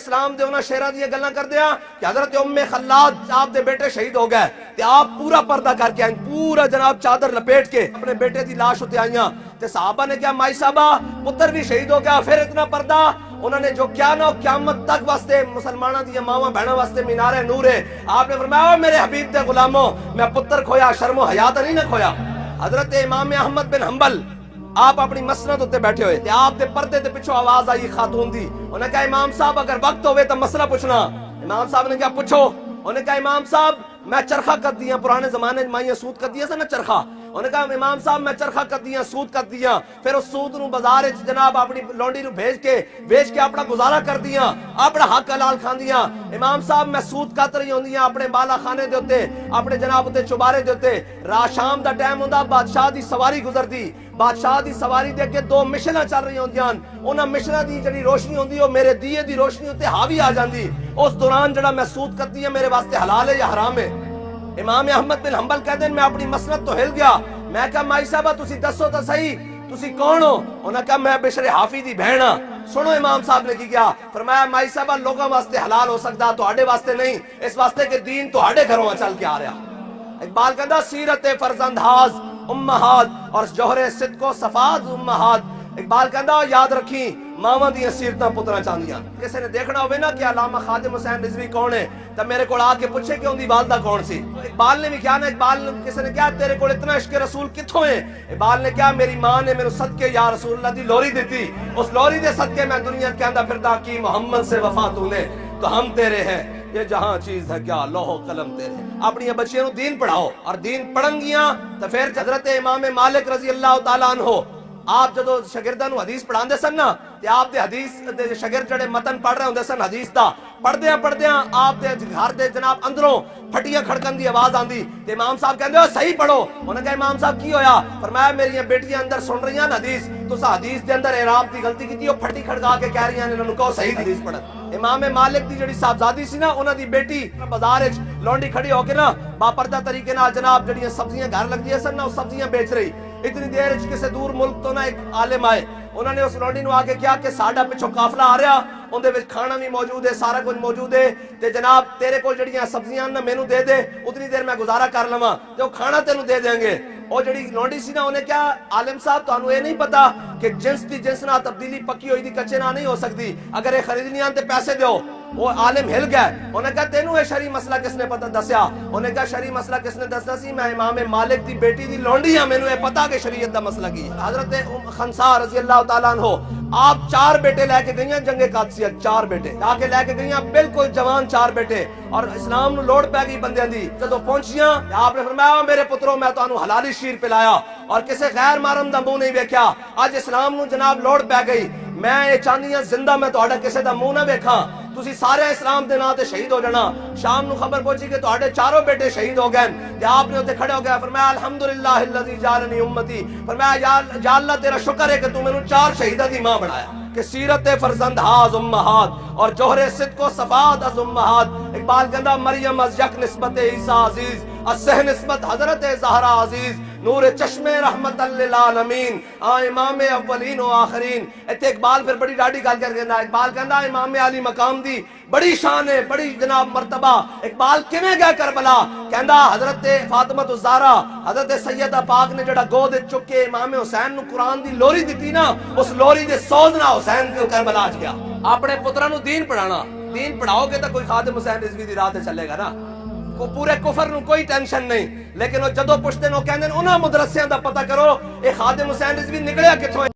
اسلام دے انہاں شہراں دی گلاں کردیاں کہ حضرت ام خلاد آپ دے بیٹے شہید ہو گئے تے آپ پورا پردہ کر کے آئیں، پورا جناب چادر لپیٹ کے اپنے بیٹے دی لاش اتے آئیاں تے صحابہ نے کیا مائی صاحبہ پتر بھی شہید ہو گیا، پھر اتنا پردہ انہوں نے جو کیا نا قیامت تک واسطے مسلمانوں دی ماواں بہناں واسطے مینار نور ہے۔ آپ نے فرمایا میرے حبیب دے غلاموں میں پتر کھویا شرم و حیا تے نہیں نہ کھویا۔ حضرت امام احمد بن حنبل آپ اپنی مسند اتنے بیٹھے ہوئے تے آپ دے پردے دے پچھو آواز آئی خاتون دی، انہوں نے کہا امام صاحب اگر وقت ہوئے تو مسئلہ پوچھنا۔ امام صاحب نے کیا پوچھو؟ انہوں نے کہا امام صاحب میں چرخہ کر دیا، پرانے زمانے مائیں سود کر دیا سا نا چرخہ، انہوں نے کہا امام صاحب میں چرخہ کر دیا، سود کر دیا، پھر اس سود نو بازار جناب اپنی لونڈی نو بھیج کے اپنا گزارا کر دیا، اپنا حق حلال کھان دیا۔ امام صاحب میں سود کت رہی ہوندیاں اپنے بالا خانے دے اوتے، اپنے جناب تے چوبارے دے اوتے، رات شام دا ٹائم ہوندا بادشاہ دی سواری گزردی، بادشاہ دی سواری دے کے دو مشناں چل رہی ہوندیاں، انہاں مشناں دی جڑی روشنی ہوندی او میرے دیے دی روشنی تے حاوی آ جاندی، اس دوران جڑا میں سود کرتی ہے میرے واسطے حلال ہے یا حرام ہے؟ امام احمد بن حنبل کہتے ہیں میں اپنی مسند تو ہل گیا، میں کہا مائی صاحبہ تسی دسو تو صحیح تسی کون ہو؟ انہوں نے کہا میں بشر حافی دی بہن ہاں۔ سنو امام صاحب نے کی کیا فرمایا مائی صاحبہ لوگوں واسطے حلال ہو سکتا تہاڈے واسطے نہیں، اس واسطے کہ دین تہاڈے گھروں چل کے آ رہا۔ اقبال کہتا سیرت فرزند ہاز امہات اور جوہر صدق و صفات امہات، اقبال کہتا یاد رکھی ماواں دی سیرتاں پتراں چاندیاں۔ کسی نے دیکھنا ہوئے نا کہ علامہ خادم حسین رضوی کون ہے تو میرے کو آ کے پوچھے کہ ان دی والدہ کون سی۔ اقبال نے بھی کیا نا، اقبال کسی نے کیا تیرے کو اتنا عشق رسول کتھوں ہے؟ اقبال نے کیا میری ماں نے میرے صدقے یا رسول اللہ دی لوری دیتی، اس لوری دے صدقے میں دنیا کے اندر پھردا کی محمد سے وفا تو نے تو ہم تیرے ہیں، یہ جہاں چیز ہے کیا لوح و قلم تیرے۔ اپنی بچیاں نو دین پڑھاؤ اور دین پڑھن گیاں تو پھر حضرت امام مالک رضی اللہ تعالیٰ عنہ آپ جدو شاگرداں نو حدیث پڑھان دے سن نا تے آپ دے حدیث دے شاگرد جڑے متن پڑھ رہے ہوندے سن حدیث دا، پڑھدیاں آپ دے گھر دے جناب اندروں پھٹیاں کھڑکن دی آواز آندی تے امام صاحب کہندے ہو صحیح پڑھو۔ انہوں نے کہا امام صاحب کی ہویا؟ فرمایا میری بیٹیاں اندر سن رہی ہیں حدیث، تسا حدیث دے اندر اعراب دی غلطی کیتی، او پھٹی کھڑکا کے کہہ رہی ہیں انہاں نوں کہو صحیح حدیث پڑھن۔ امام مالک دی جڑی صاحبزادی سی نا انہاں دی بیٹی بازار وچ لونڈی کھڑی ہو کے نا باپردہ طریقے نال جناب جڑیاں سبزیاں گھر لگدیاں سن نا او سبزیاں بیچ رہی، اتنی دیر کسی دور ملک تو نا ایک عالم آئے، انہوں نے اس لونڈی نو آگے کیا کہ ساڈا پچھو قافلہ آ رہا، ان دے وچ کھانا بھی موجود ہے، سارا کچھ موجود ہے تے جناب تیرے کول جڑیاں سبزیاں نا مینوں دے دے اتنی دیر میں گزارا کر لواں تے او کھانا تینوں دے دیں گے۔ اور جڑی لونڈی سی نا انہیں کیا عالم صاحب تانوں یہ نہیں پتا کہ جنس دی جنس نہ تبدیلی پکی ہوئی دی کچے نہ نہیں ہو سکتی، اگر یہ خریدنی آن تے پیسے دیو۔ وہ عالم ہل گئے، انہیں کہا تینوں یہ شرعی مسئلہ کس نے پتہ دسیا؟ انہیں کہا شرعی مسئلہ کس نے دسنا سی؟ میں امام مالک دی بیٹی دی لونڈی ہاں، مینوں یہ پتا کہ شریعت دا مسئلہ کی ہے۔ حضرت خنسا رضی اللہ تعالیٰ عنہ آپ 4 بیٹے لے کے گئیاں جنگ قادسیہ، 4 بیٹے آکے لے کے گئیاں بالکل جوان 4 بیٹے، اور اسلام نو لوڑ پہ گئی بندیاں دی۔ جدو پہنچیاں آپ نے فرمایا میرے پتروں میں تانوں حلالی شیر پلایا اور کسے غیر محرم دا منہ نہیں ویکھیا، اج اسلام نو جناب لوڑ پہ گئی، میں یہ چاہنی ہاں زندہ میں تہاڈا کسے دا منہ نہ ویکھاں، تسی سارے اسلام دے نام تے شہید ہو جانا۔ شام نو خبر پہنچی کہ تہاڈے 4 بیٹے شہید ہو گئے تے آپ نے اوتے کھڑے ہو گئے، فرمایا الحمدللہ الذی جعلنی امتی، فرمایا یا اللہ تیرا شکر ہے کہ تو مینوں 4 شہیداں دی ماں بنایا۔ کہ سیرت فرزند ہاز امہات اور جوہر صدق و صفات از امہات، اقبال کہندا مریم از یک نسبت عیسیٰ عزیز، از سہ نسبت حضرت زہرا عزیز، نور چشم رحمت للعالمین امام اولین و آخرین۔ ایتھے اقبال پھر بڑی ڈاڈی گل کر کہندا، اقبال کہندا امام علی مقام دی بڑی شان ہے، بڑی جناب مرتبہ۔ اقبال کیویں گیا کربلا؟ کہندا حضرت فاطمہ الزہرا حضرت سیدہ پاک نے جڑا گود چک کے امام حسین نو قرآن دی لوری دتی نا، اس لوری دے سوز نہ حسین کو کربلا اچ گیا۔ اپنے پتراں نو دین پڑھانا، دین پڑھاؤ گے تو کوئی خادم حسین رضوی دی راہ تے چلے گا نا، کو پورے کفر نو کوئی ٹینشن نہیں، لیکن وہ جدو پوچھتے نو کہندے انہاں مدرسیاں دا پتہ کرو اے خادم حسین رضوی نکلیا کتھوں ہے۔